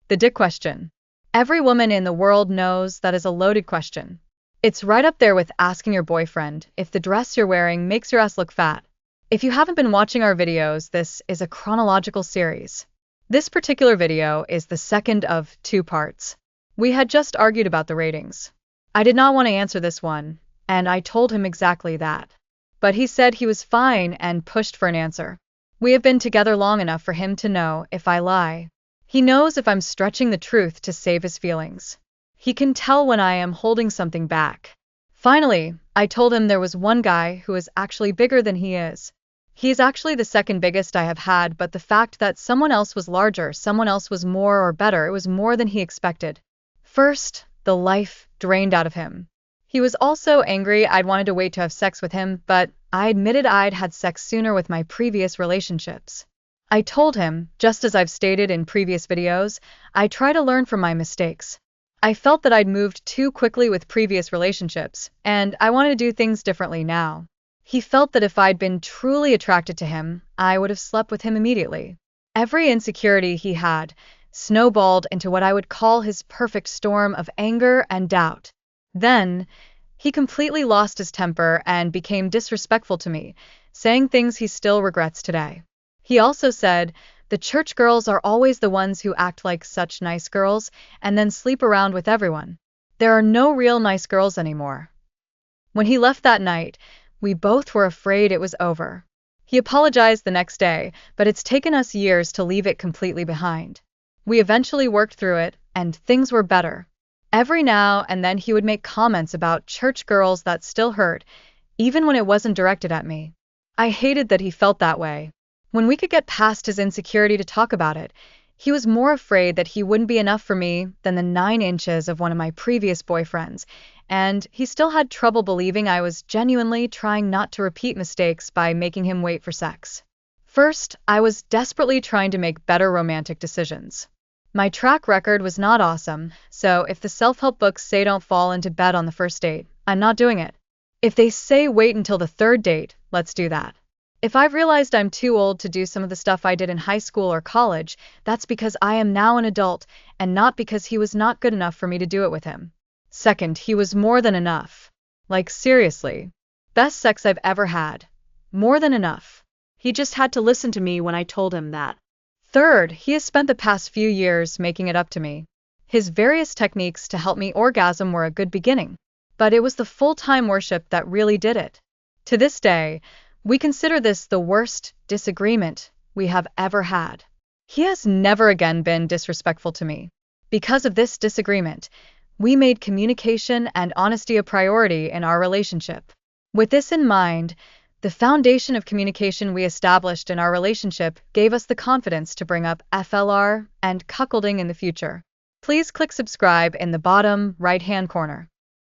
The dick question. Every woman in the world knows that is a loaded question. It's right up there with asking your boyfriend if the dress you're wearing makes your ass look fat. If you haven't been watching our videos, this is a chronological series. This particular video is the second of 2 parts. We had just argued about the ratings. I did not want to answer this one, and I told him exactly that. But he said he was fine and pushed for an answer. We have been together long enough for him to know if I lie. He knows if I'm stretching the truth to save his feelings. He can tell when I am holding something back. Finally, I told him there was one guy who is actually bigger than he is. He is actually the second biggest I have had, but the fact that someone else was larger, someone else was more or better, it was more than he expected. First, the life drained out of him. He was also angry I'd wanted to wait to have sex with him, but I admitted I'd had sex sooner with my previous relationships. I told him, just as I've stated in previous videos, I try to learn from my mistakes. I felt that I'd moved too quickly with previous relationships, and I wanted to do things differently now. He felt that if I'd been truly attracted to him, I would have slept with him immediately. Every insecurity he had snowballed into what I would call his perfect storm of anger and doubt. Then, he completely lost his temper and became disrespectful to me, saying things he still regrets today. He also said, the church girls are always the ones who act like such nice girls and then sleep around with everyone. There are no real nice girls anymore. When he left that night, we both were afraid it was over. He apologized the next day, but it's taken us years to leave it completely behind. We eventually worked through it, and things were better. Every now and then he would make comments about church girls that still hurt, even when it wasn't directed at me. I hated that he felt that way. When we could get past his insecurity to talk about it, he was more afraid that he wouldn't be enough for me than the 9 inches of one of my previous boyfriends, and he still had trouble believing I was genuinely trying not to repeat mistakes by making him wait for sex. First, I was desperately trying to make better romantic decisions. My track record was not awesome, so if the self-help books say don't fall into bed on the first date, I'm not doing it. If they say wait until the 3rd date, let's do that. If I've realized I'm too old to do some of the stuff I did in high school or college, that's because I am now an adult, and not because he was not good enough for me to do it with him. Second, he was more than enough. Like, seriously. Best sex I've ever had. More than enough. He just had to listen to me when I told him that. Third, he has spent the past few years making it up to me. His various techniques to help me orgasm were a good beginning, but it was the full-time worship that really did it. To this day, we consider this the worst disagreement we have ever had. He has never again been disrespectful to me. Because of this disagreement, we made communication and honesty a priority in our relationship. With this in mind, the foundation of communication we established in our relationship gave us the confidence to bring up FLR and cuckolding in the future. Please click subscribe in the bottom right-hand corner.